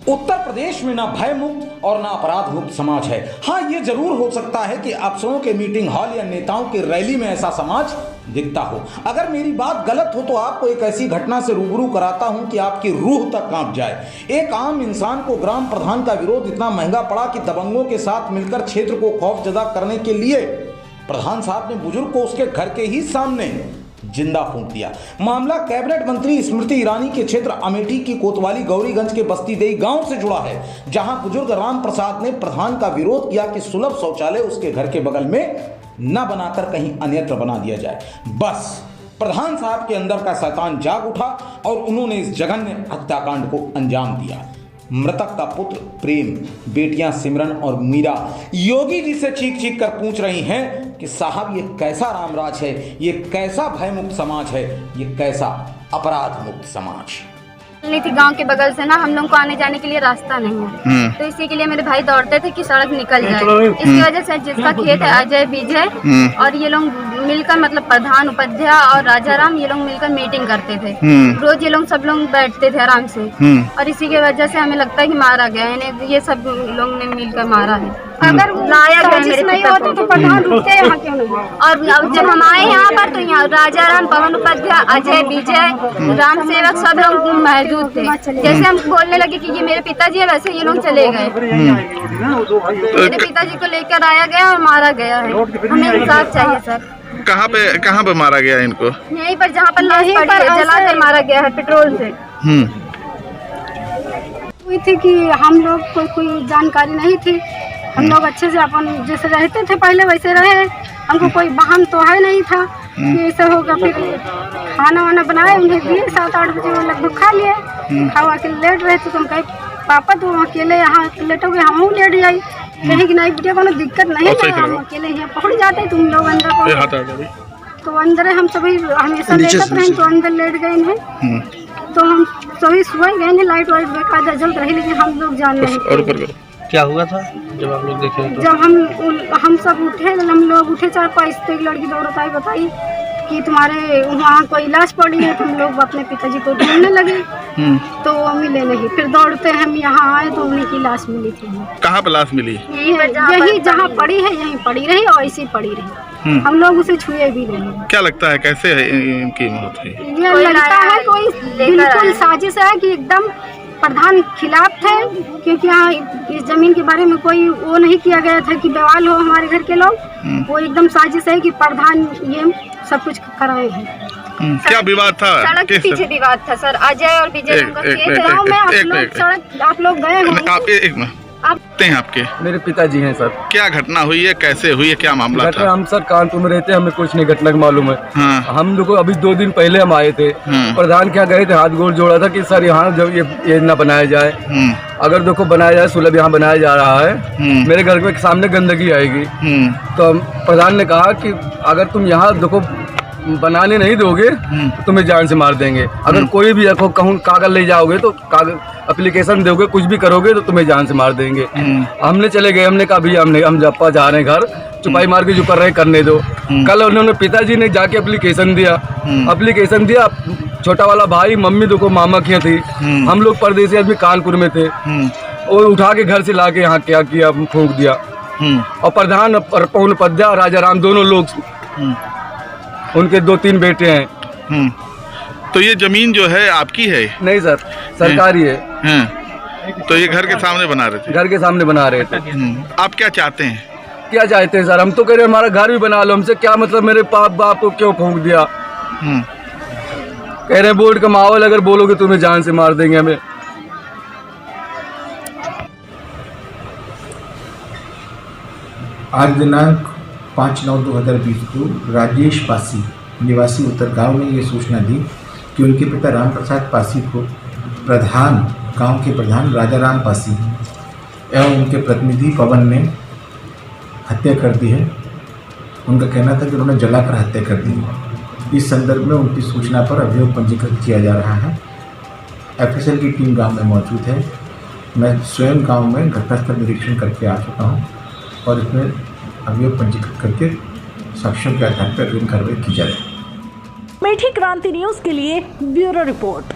उत्तर प्रदेश में ना भय मुक्त और ना अपराध मुक्त समाज है। हाँ, ये जरूर हो सकता है कि अफसरों के मीटिंग हॉल या नेताओं की रैली में ऐसा समाज दिखता हो। अगर मेरी बात गलत हो तो आपको एक ऐसी घटना से रूबरू कराता हूं कि आपकी रूह तक कांप जाए। एक आम इंसान को ग्राम प्रधान का विरोध इतना महंगा पड़ा कि दबंगों के साथ मिलकर क्षेत्र को खौफजदा करने के लिए प्रधान साहब ने बुजुर्ग को उसके घर के ही सामने जिंदा फूंक दिया। मामला कैबिनेट मंत्री स्मृति ईरानी के क्षेत्र अमेठी की कोतवाली गौरीगंज के बस्तीदेई गांव से जुड़ा है, जहां बुजुर्ग राम प्रसाद ने प्रधान का विरोध किया कि सुलभ शौचालय उसके घर के बगल में न बनाकर कहीं अन्यत्र बना दिया जाए। बस प्रधान साहब के अंदर का शैतान जाग उठा और उन्होंने इस जघन्य हत्याकांड को अंजाम दिया। मृतक का पुत्र प्रेम, बेटियां सिमरन और मीरा योगी जी से चीख चीख कर पूछ रही हैं कि साहब ये कैसा रामराज है, ये कैसा भयमुक्त समाज है, ये कैसा अपराध मुक्त समाज। नहीं थी गांव के बगल से ना हम लोग को आने जाने के लिए रास्ता नहीं है, तो इसी के लिए मेरे भाई दौड़ते थे कि सड़क निकल जाए। इसकी वजह से जिसका खेत है अजय विजय और ये लोग मिलकर मतलब प्रधान उपाध्याय और राजाराम ये लोग मिलकर मीटिंग करते थे। रोज ये लोग सब लोग बैठते थे आराम से और इसी की वजह से हमें लगता है कि मारा गया है, ये सब लोग ने मिलकर मारा है। अगर लाया गया मेरे नहीं होता तो प्रधान रुकते यहाँ क्यों नहीं। और जब हम आए यहाँ पर तो यहाँ राजाराम, पवन उपाध्याय, अजय विजय, राम सेवक सब लोग मौजूद थे। जैसे हम बोलने लगे कि ये मेरे पिताजी है, वैसे ये लोग चले गए। मेरे पिताजी को लेकर आया गया और मारा गया है। हमें इंसाफ चाहिए सर। कहाँ पे मारा गया इनको? यहीं पर जहाँ पर लाश पड़ी है, जलाकर मारा गया है पेट्रोल से। हुई थी कि हम लोग को कोई जानकारी नहीं थी। हम लोग अच्छे से अपन जैसे रहते थे पहले वैसे रहे। हमको कोई वाहन तो है नहीं था कि ऐसा होगा। फिर खाना वाना बनाए उन्हें दिए, 7-8 बजे वो लगभग खा लिए। खावा के लेट रहे थे तो हम कहे पापा तुम अकेले यहाँ लेटोगे, हम लेट जाए। कहीं कि नहीं बेटे कोनो दिक्कत नहीं है, हम अकेले यहाँ पहुँच जाते, तुम लोग अंदर पहुँच। तो अंदर हम सभी हमेशा लेटते रहे तो अंदर लेट गए हैं। तो हम सभी सुबह गए हैं, लाइट वाइट बेकायदा जल रही, लेकिन हम लोग जान नहीं क्या हुआ था जब आप लोग देखे तो? जब हम सब उठे, हम लोग उठे 4-5 तो एक लड़की दौड़त आई बताई कि तुम्हारे वहाँ कोई लाश पड़ी है। तो हम लोग अपने पिताजी को ढूंढने लगे तो वो मिले नहीं। फिर दौड़ते हम यहाँ आए तो उन्हीं की लाश मिली थी। कहाँ पर लाश मिली? यही जहाँ पड़ी है यहीं पड़ी रही और ऐसी पड़ी रही। हम लोग उसे छुए भी नहीं। क्या लगता है कैसे है इनकी मौत हुई? ये लगता है कोई बिल्कुल साजिश है कि एकदम प्रधान खिलाफ थे, क्योंकि यहाँ इस जमीन के बारे में कोई वो नहीं किया गया था कि बवाल हो हमारे घर के लोग। वो एकदम साजिश है कि प्रधान ये सब कुछ कराए हैं। क्या विवाद था? सड़क के पीछे विवाद था सर। अजय और विजय गाँव में आप लोग गए होंगे। आपके मेरे पिताजी हैं सर। क्या घटना हुई है, कैसे हुई है, क्या मामला था? हम सर कानपुर में रहते हैं, हमें कुछ नहीं घटना का मालूम है। हम लोग अभी 2 दिन पहले हम आए थे। प्रधान क्या गए थे, हाथ गोड़ जोड़ा था कि सर यहाँ जब ये न बनाया जाए, अगर देखो बनाया जाए, सुलभ यहाँ बनाया जा रहा है, मेरे घर के सामने गंदगी आएगी। तो प्रधान ने कहा कि अगर तुम यहाँ देखो बनाने नहीं दोगे तो तुम्हें जान से मार देंगे। अगर कोई भी रखो कहूँ कागज ले जाओगे तो कागज एप्लीकेशन दोगे, कुछ भी करोगे तो तुम्हें जान से मार देंगे। हमने चले गए, हमने कहा भैया हम जप्पा जा रहे हैं घर, चुपाई मार के जो कर रहे हैं करने दो। कल उन्होंने पिताजी ने जाके एप्लीकेशन दिया। छोटा वाला भाई मम्मी देखो मामा की थी, हम लोग परदेसी आदमी कानपुर में थे, वो उठा के घर से ला के यहाँ क्या किया, फूंक दिया। और प्रधान पवन उपाध्याय और राजाराम दोनों लोग, उनके 2-3 बेटे हैं। तो ये जमीन जो है आपकी है? नहीं सर, सरकारी है। तो ये घर के सामने बना रहे थे? घर के सामने बना रहे थे। आप क्या चाहते हैं? क्या चाहते हैं सर, हम तो कह रहे हैं हमारा घर भी बना लो। हमसे क्या मतलब, मेरे बाप को क्यों फूंक दिया? कह रहे हैं बोर्ड का माहौल, अगर बोलोगे तुम्हें जान से मार देंगे हमें। आज दिनांक 5/9/2020 को राजेश पासी निवासी उत्तर गांव ने ये सूचना दी कि उनके पिता राम प्रसाद पासी को गांव के प्रधान राजाराम पासी एवं उनके प्रतिनिधि पवन ने हत्या कर दी है। उनका कहना था कि उन्होंने जलाकर हत्या कर दी है। इस संदर्भ में उनकी सूचना पर अभियोग पंजीकृत किया जा रहा है। एफएसएल की टीम गांव में मौजूद है। मैं स्वयं गांव में घटनास्थल निरीक्षण करके आ चुका हूं और इसमें अभियोग पंजीकृत करके साक्ष्यों के आधार पर अग्रिम कार्रवाई की जाएगी। मीठी क्रांति न्यूज के लिए ब्यूरो रिपोर्ट।